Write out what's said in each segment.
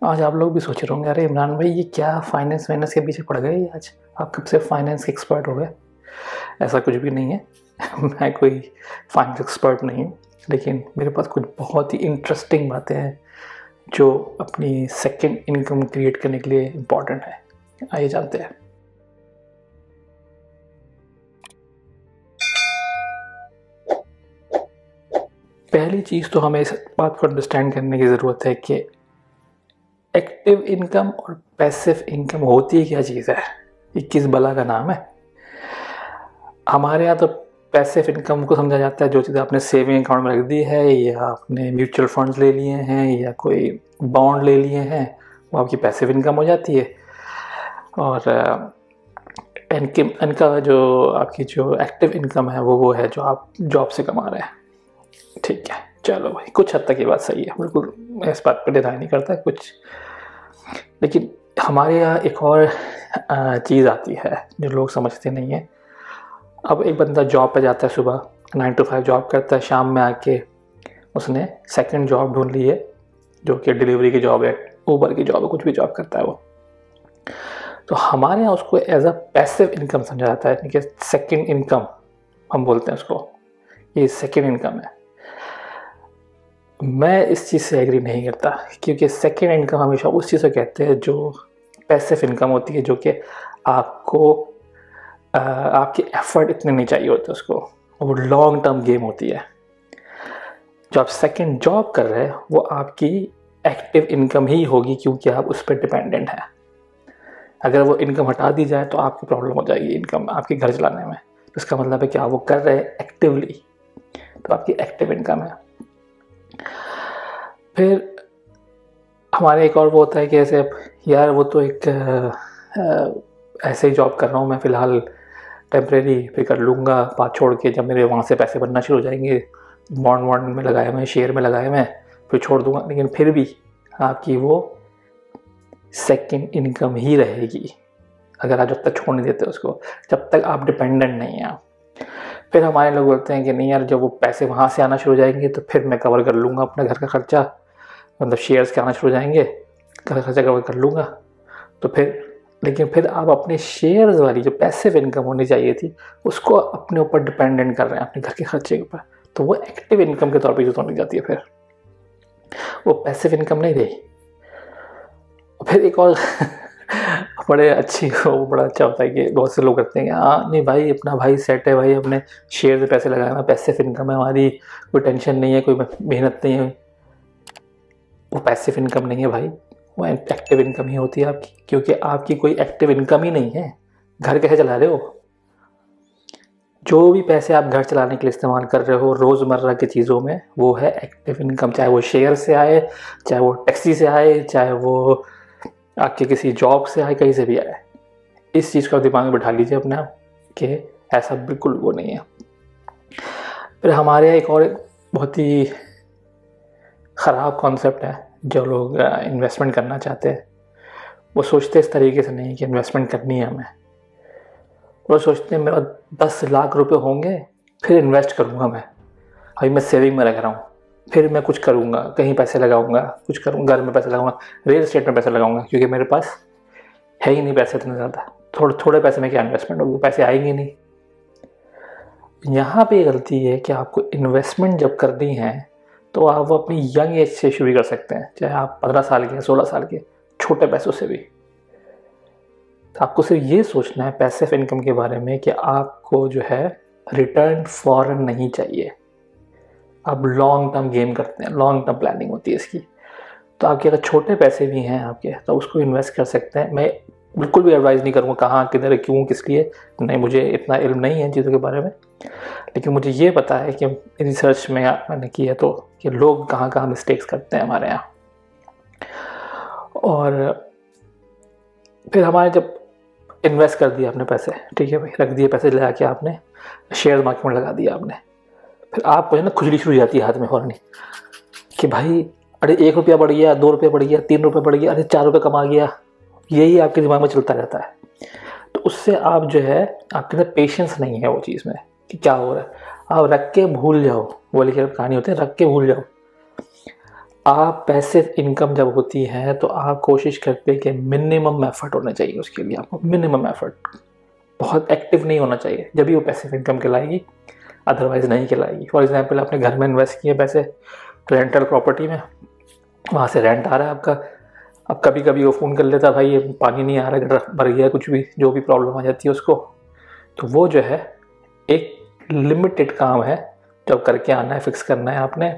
आज आप लोग भी सोच रहे होंगे, अरे इमरान भाई ये क्या फाइनेंस वाइनेंस के पीछे पड़ गए आज, आप कब से फाइनेंस के एक्सपर्ट हो गए। ऐसा कुछ भी नहीं है। मैं कोई फाइनेंस एक्सपर्ट नहीं हूँ, लेकिन मेरे पास कुछ बहुत ही इंटरेस्टिंग बातें हैं जो अपनी सेकंड इनकम क्रिएट करने के लिए इम्पोर्टेंट है। आइए जानते हैं। पहली चीज़ तो हमें इस बात को अंडरस्टैंड करने की ज़रूरत है कि एक्टिव इनकम और पैसिव इनकम होती क्या चीज़ है, ये किस बला का नाम है। हमारे यहाँ तो पैसिव इनकम को समझा जाता है जो चीज़ आपने सेविंग अकाउंट में रख दी है, या आपने म्यूचुअल फंड्स ले लिए हैं, या कोई बॉन्ड ले लिए हैं, वो आपकी पैसिव इनकम हो जाती है। और इनका जो आपकी जो एक्टिव इनकम है वो है जो आप जॉब से कमा रहे हैं। ठीक है, चलो भाई, कुछ हद तक ये बात सही है, बिल्कुल मैं इस बात पर डिनाई नहीं करता कुछ। लेकिन हमारे यहाँ एक और चीज़ आती है जो लोग समझते नहीं है। अब एक बंदा जॉब पे जाता है, सुबह 9 to 5 जॉब करता है, शाम में आके उसने सेकंड जॉब ढूंढ ली है जो कि डिलीवरी की जॉब है, ऊबर की जॉब है, कुछ भी जॉब करता है वो। तो हमारे यहाँ उसको एज अ पैसिव इनकम समझा जाता है, यानी कि सेकंड इनकम हम बोलते हैं उसको, ये सेकंड इनकम है। मैं इस चीज़ से एग्री नहीं करता, क्योंकि सेकंड इनकम हमेशा उस चीज़ को कहते हैं जो पैसिव इनकम होती है, जो कि आपको आपके एफर्ट इतने नहीं चाहिए होते उसको, वो लॉन्ग टर्म गेम होती है। जो आप सेकंड जॉब कर रहे हैं वो आपकी एक्टिव इनकम ही होगी, क्योंकि आप उस पर डिपेंडेंट हैं। अगर वो इनकम हटा दी जाए तो आपकी प्रॉब्लम हो जाएगी इनकम आपके घर चलाने में। तो इसका मतलब है कि आप वो कर रहे हैं एक्टिवली, तो आपकी एक्टिव इनकम है। फिर हमारे एक और वो होता है कि ऐसे यार वो तो एक ऐसे ही जॉब कर रहा हूँ मैं फ़िलहाल, टेम्प्रेरी, फिर कर लूँगा बात छोड़ के, जब मेरे वहाँ से पैसे बनना शुरू हो जाएंगे, बॉन्ड में लगाए मैं, शेयर में लगाए मैं, फिर छोड़ दूँगा। लेकिन फिर भी आपकी वो सेकंड इनकम ही रहेगी अगर आप जब तक छोड़ नहीं देते उसको, जब तक आप डिपेंडेंट नहीं हैं। फिर हमारे लोग बोलते हैं कि नहीं यार, जब वो पैसे वहाँ से आना शुरू हो जाएंगे तो फिर मैं कवर कर लूँगा अपने घर का खर्चा, मतलब शेयर्स के आना शुरू हो जाएंगे, घर का खर्चा कवर कर लूँगा। तो फिर लेकिन फिर आप अपने शेयर्स वाली जो पैसिव इनकम होनी चाहिए थी उसको अपने ऊपर डिपेंडेंट कर रहे हैं, अपने घर के खर्चे के ऊपर, तो वो एक्टिव इनकम के तौर पर यूज होने जाती है, फिर वो पैसिव इनकम नहीं रही। फिर एक और बड़ा अच्छा होता है कि बहुत से लोग करते हैं कि हाँ नहीं भाई, अपना भाई सेट है भाई, अपने शेयर से पैसे लगाए, पैसिव इनकम है हमारी, कोई टेंशन नहीं है, कोई मेहनत नहीं है। वो पैसिव इनकम नहीं है भाई, वो एक्टिव इनकम ही होती है आपकी, क्योंकि आपकी कोई एक्टिव इनकम ही नहीं है। घर कैसे चला रहे हो? जो भी पैसे आप घर चलाने के लिए इस्तेमाल कर रहे हो रोज़मर्रा की चीज़ों में, वो है एक्टिव इनकम। चाहे वो शेयर से आए, चाहे वो टैक्सी से आए, चाहे वो आपके किसी जॉब से आए, कहीं से भी आए। इस चीज़ को दिमाग में बिठा लीजिए अपने आप कि ऐसा बिल्कुल वो नहीं है। फिर हमारे यहाँ एक और बहुत ही ख़राब कॉन्सेप्ट है, जो लोग इन्वेस्टमेंट करना चाहते हैं वो सोचते इस तरीके से नहीं कि इन्वेस्टमेंट करनी है हमें। वो सोचते हैं मेरा 10 लाख रुपए होंगे फिर इन्वेस्ट करूँगा मैं, अभी मैं सेविंग में रख रहा हूँ, फिर मैं कुछ करूँगा, कहीं पैसे लगाऊंगा, कुछ करूँगा, घर में पैसे लगाऊंगा, रियल एस्टेट में पैसे लगाऊंगा, क्योंकि मेरे पास है ही नहीं पैसे इतने ज़्यादा, थोड़े पैसे में क्या इन्वेस्टमेंट होगी, पैसे आएंगे नहीं। यहाँ पे गलती है कि आपको इन्वेस्टमेंट जब करनी है तो आप वो अपनी यंग एज से शुरू कर सकते हैं, चाहे आप 15 साल के, 16 साल के, छोटे पैसों से भी। तो आपको सिर्फ ये सोचना है पैसिव इनकम के बारे में कि आपको जो है रिटर्न फॉरन नहीं चाहिए। आप लॉन्ग टर्म गेम करते हैं, लॉन्ग टर्म प्लानिंग होती है इसकी। तो आपके अगर छोटे पैसे भी हैं आपके, तो उसको इन्वेस्ट कर सकते हैं। मैं बिल्कुल भी एडवाइस नहीं करूँगा कहाँ, किधर, क्यों, किस लिए, नहीं, मुझे इतना इल्म नहीं है चीज़ों के बारे में। लेकिन मुझे ये पता है कि रिसर्च में मैंने की है तो कि लोग कहाँ कहाँ मिस्टेक्स करते हैं हमारे यहाँ। और फिर हमारे जब इन्वेस्ट कर दिया आपने पैसे, ठीक है भाई, रख दिए पैसे, लगा के आपने शेयर मार्केट में लगा दिया आपने, फिर आपको है ना खुजली शुरू हो जाती है हाथ में फौरन कि भाई अरे 1 रुपया बढ़ गया, 2 रुपये बढ़ गया, 3 रुपये बढ़ गया, अरे 4 रुपये कमा गया। यही आपके दिमाग में चलता रहता है। तो उससे आप जो है, आपके अंदर पेशेंस नहीं है वो चीज़ में कि क्या हो रहा है। आप रख के भूल जाओ, वो लिखे कहानी होती है, रख के भूल जाओ। आप पैसे इनकम जब होती है तो आप कोशिश करते हैं कि मिनिमम एफर्ट होना चाहिए उसके लिए, आपको मिनिमम एफर्ट, बहुत एक्टिव नहीं होना चाहिए, जब भी वो पैसिव इनकम कहलाएगी, अदरवाइज नहीं कहलाएगी। फॉर एग्जांपल आपने घर में इन्वेस्ट किए पैसे रेंटल प्रॉपर्टी में, वहाँ से रेंट आ रहा है आपका, अब कभी कभी वो फ़ोन कर लेता भाई ये पानी नहीं आ रहा, गटर भर गया, कुछ भी जो भी प्रॉब्लम आ जाती है उसको, तो वो जो है एक लिमिटेड काम है जो करके आना है, फिक्स करना है आपने,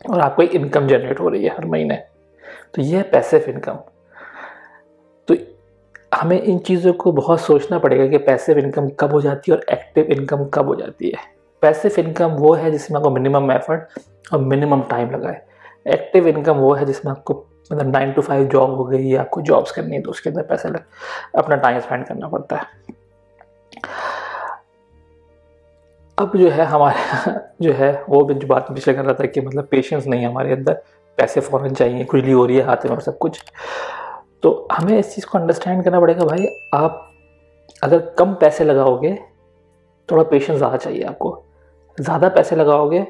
और आपको एक इनकम जनरेट हो रही है हर महीने, तो ये है पैसिव इनकम। तो हमें इन चीज़ों को बहुत सोचना पड़ेगा कि पैसिव इनकम कब हो जाती है और एक्टिव इनकम कब हो जाती है। पैसिव इनकम वो है जिसमें आपको मिनिमम एफर्ट और मिनिमम टाइम लगाए। एक्टिव इनकम वो है जिसमें आपको मतलब 9 to 5 जॉब हो गई, या आपको जॉब्स करनी है तो उसके अंदर पैसे अपना टाइम स्पेंड करना पड़ता है। अब जो है हमारे जो है वो भी जो बात पिछले कर रहा था कि मतलब पेशेंस नहीं है हमारे अंदर, पैसे फ़ौरन चाहिए, खुजली हो रही है हाथ में और सब कुछ, तो हमें इस चीज़ को अंडरस्टैंड करना पड़ेगा भाई, आप अगर कम पैसे लगाओगे थोड़ा पेशेंस ज़्यादा चाहिए आपको, ज़्यादा पैसे लगाओगे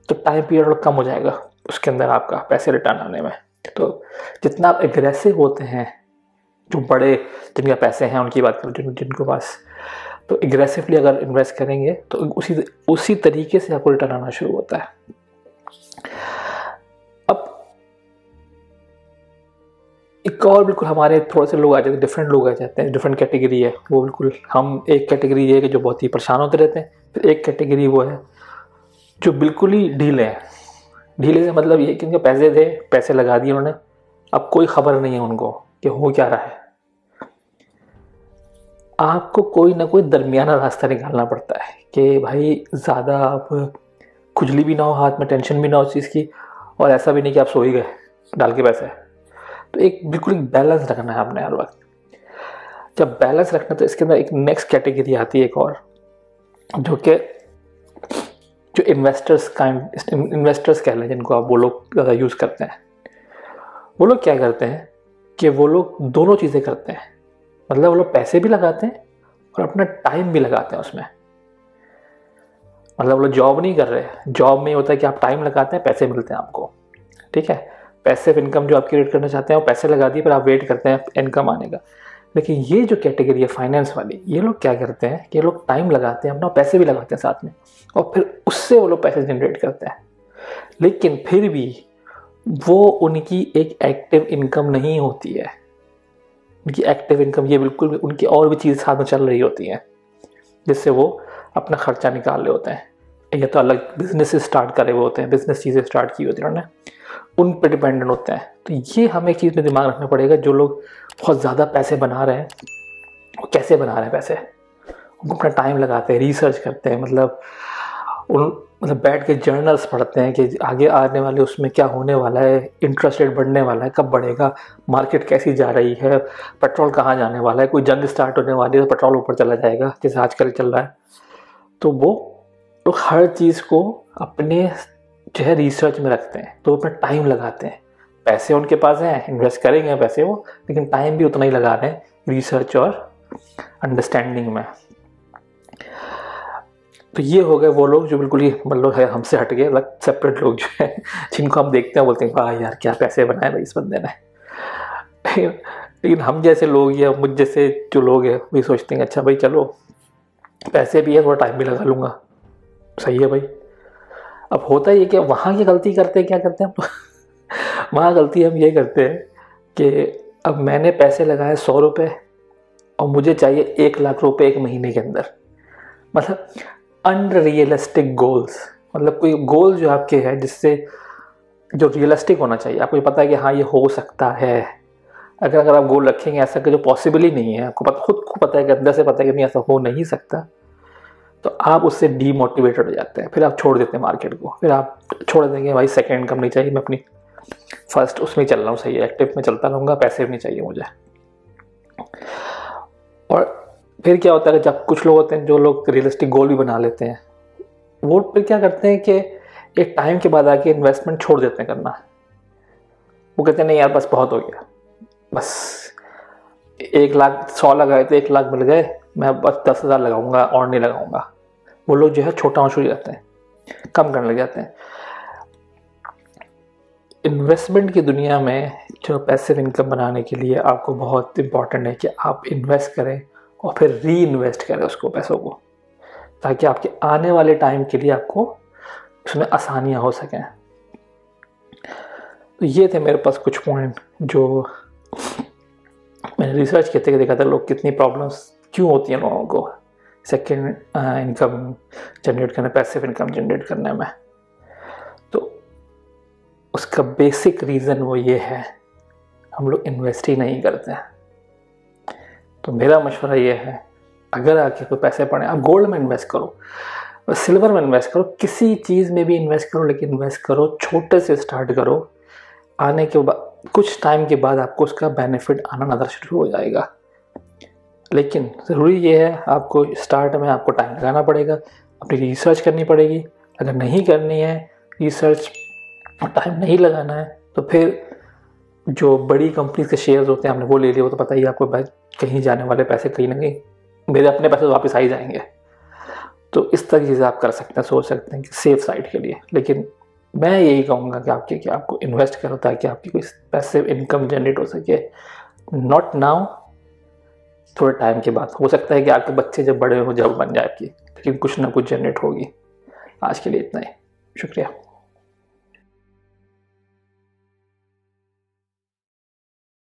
तो टाइम पीरियड थोड़ा कम हो जाएगा उसके अंदर आपका पैसे रिटर्न आने में। तो जितना आप एग्रेसिव होते हैं, जो बड़े जिनके पैसे हैं उनकी बात करें, जिनके पास, तो एग्रेसिवली अगर इन्वेस्ट करेंगे तो उसी तरीके से आपको रिटर्न आना शुरू होता है। अब एक और बिल्कुल हमारे थोड़े से लोग आ जाते हैं, डिफरेंट लोग आ जाते हैं, डिफरेंट कैटेगरी है वो, बिल्कुल हम एक कैटेगरी ये है कि जो बहुत ही परेशान होते रहते हैं, फिर एक कैटेगरी वो है जो बिल्कुल ही ढीले हैं। ढीले से मतलब ये कि उनके पैसे थे, पैसे लगा दिए उन्होंने, अब कोई खबर नहीं है उनको कि हो क्या रहा है। आपको कोई ना कोई दरमियाना रास्ता निकालना पड़ता है कि भाई ज़्यादा आप खुजली भी ना हो हाथ में, टेंशन भी ना हो उस चीज़ की, और ऐसा भी नहीं कि आप सो ही गए डाल के पैसे। तो एक बिल्कुल एक बैलेंस रखना है आपने हर वक्त। जब बैलेंस रखना तो इसके अंदर एक नेक्स्ट कैटेगरी आती है एक और, जो कि जो इन्वेस्टर्स कह लें जिनको आप, वो लोग ज़्यादा यूज़ करते हैं। वो लोग क्या करते हैं कि वो लोग दोनों चीज़ें करते हैं, मतलब वो लोग पैसे भी लगाते हैं और अपना टाइम भी लगाते हैं उसमें। मतलब वो लोग जॉब नहीं कर रहे, जॉब में होता है कि आप टाइम लगाते हैं, पैसे मिलते हैं आपको, ठीक है। पैसिव इनकम जो आप क्रिएट करना चाहते हैं वो पैसे लगा दिए, पर आप वेट करते हैं इनकम आने का। लेकिन ये जो कैटेगरी है फाइनेंस वाली, ये लोग क्या करते हैं कि ये लोग टाइम लगाते हैं, अपना पैसे भी लगाते हैं साथ में, और फिर उससे वो लोग पैसे जनरेट करते हैं। लेकिन फिर भी वो उनकी एक एक्टिव इनकम नहीं होती है। उनकी एक्टिव इनकम ये बिल्कुल भी, उनकी और भी चीज़ साथ में चल रही होती हैं जिससे वो अपना खर्चा निकाल रहे होते हैं, या तो अलग बिजनेस स्टार्ट करे हुए होते हैं, बिजनेस चीज़ें स्टार्ट की होती हैं उन्होंने, उन पर डिपेंडेंट होते हैं। तो ये हमें एक चीज़ में दिमाग रखना पड़ेगा, जो लोग बहुत ज़्यादा पैसे बना रहे हैं वो कैसे बना रहे हैं पैसे। उनको अपना टाइम लगाते हैं, रिसर्च करते हैं, मतलब बैठ के जर्नल्स पढ़ते हैं कि आगे आने वाले उसमें क्या होने वाला है, इंटरेस्ट रेट बढ़ने वाला है, कब बढ़ेगा, मार्केट कैसी जा रही है, पेट्रोल कहाँ जाने वाला है, कोई जंग स्टार्ट होने वाली है तो पेट्रोल ऊपर चला जाएगा जैसे आजकल चल रहा है। तो वो लोग हर चीज़ को अपने जो है रिसर्च में रखते हैं, तो अपना टाइम लगाते हैं। पैसे उनके पास हैं, इन्वेस्ट करेंगे पैसे वो, लेकिन टाइम भी उतना ही लगा रहे हैं रिसर्च और अंडरस्टैंडिंग में। तो ये हो गए वो लोग जो बिल्कुल ही मतलब है हमसे हट गए, अलग सेपरेट लोग जो है, जिनको हम देखते हैं बोलते हैं वाह यार क्या पैसे बनाए भाई इस बंदे ने। लेकिन हम जैसे लोग या मुझ जैसे जो लोग हैं वही सोचते हैं अच्छा भाई चलो पैसे भी है, थोड़ा टाइम भी लगा लूँगा, सही है भाई। अब होता ही है कि वहाँ की गलती करते हैं, क्या करते हैं हम वहाँ गलती हम ये करते हैं कि अब मैंने पैसे लगाए 100 रुपये और मुझे चाहिए 1 लाख रुपए एक महीने के अंदर। मतलब अनरियलिस्टिक गोल्स, मतलब कोई गोल जो आपके है जिससे जो रियलिस्टिक होना चाहिए, आपको पता है कि हाँ ये हो सकता है। अगर आप गोल रखेंगे ऐसा कि जो पॉसिबल ही नहीं है, आपको खुद को पता है कि अंदर से पता है कि नहीं ऐसा हो नहीं सकता, तो आप उससे डीमोटिवेटेड हो जाते हैं, फिर आप छोड़ देते हैं मार्केट को, फिर आप छोड़ देंगे भाई सेकंड इनकम नहीं चाहिए, मैं अपनी फर्स्ट उसमें चल रहा हूँ, सही है, एक्टिव में चलता रहूँगा, पैसे भी नहीं चाहिए मुझे। और फिर क्या होता है कि जब कुछ लोग होते हैं जो लोग रियलिस्टिक गोल भी बना लेते हैं, वो फिर क्या करते हैं कि एक टाइम के बाद आके इन्वेस्टमेंट छोड़ देते हैं करना। वो कहते हैं नहीं यार बस बहुत हो गया, बस 1 लाख 100 लगाए तो 1 लाख मिल गए, मैं बस 10,000 लगाऊंगा और नहीं लगाऊंगा। वो लोग जो है छोटा होना शुरू हो जाते हैं, कम करने लग जाते हैं। इन्वेस्टमेंट की दुनिया में जो पैसिव इनकम बनाने के लिए आपको बहुत इम्पॉर्टेंट है कि आप इन्वेस्ट करें और फिर री इन्वेस्ट करें उसको, पैसों को, ताकि आपके आने वाले टाइम के लिए आपको उसमें आसानियाँ हो सकें। तो ये थे मेरे पास कुछ पॉइंट जो मैंने रिसर्च करते देखा था, लोग कितनी प्रॉब्लम्स क्यों होती हैं लोगों को सेकेंड इनकम जनरेट करने, पैसिव इनकम जनरेट करने में। तो उसका बेसिक रीज़न वो ये है, हम लोग इन्वेस्ट ही नहीं करते हैं। तो मेरा मशवरा ये है, अगर आपके कोई पैसे पड़े, आप गोल्ड में इन्वेस्ट करो, सिल्वर में इन्वेस्ट करो, किसी चीज़ में भी इन्वेस्ट करो, लेकिन इन्वेस्ट करो, छोटे से स्टार्ट करो। आने के बाद कुछ टाइम के बाद आपको उसका बेनिफिट आना नज़र शुरू हो जाएगा। लेकिन ज़रूरी ये है, आपको स्टार्ट में आपको टाइम लगाना पड़ेगा, अपनी रिसर्च करनी पड़ेगी। अगर नहीं करनी है रिसर्च, टाइम नहीं लगाना है, तो फिर जो बड़ी कंपनीज के शेयर्स होते हैं, हमने वो ले लिए, वो तो पता ही आपको, कहीं जाने वाले पैसे कहीं ना कहीं मेरे अपने पैसे तो वापस आ ही जाएंगे। तो इस तरीके से आप कर सकते हैं, सोच सकते हैं कि सेफ साइड के लिए। लेकिन मैं यही कहूँगा कि आपको इन्वेस्ट करो ताकि आपकी कोई पैसिव इनकम जनरेट हो सके। नॉट नाउ, थोड़े टाइम के बाद। हो सकता है कि आपके बच्चे जब बड़े हो जब बन जाए आपकी, लेकिन कुछ ना कुछ जनरेट होगी। आज के लिए इतना ही, शुक्रिया।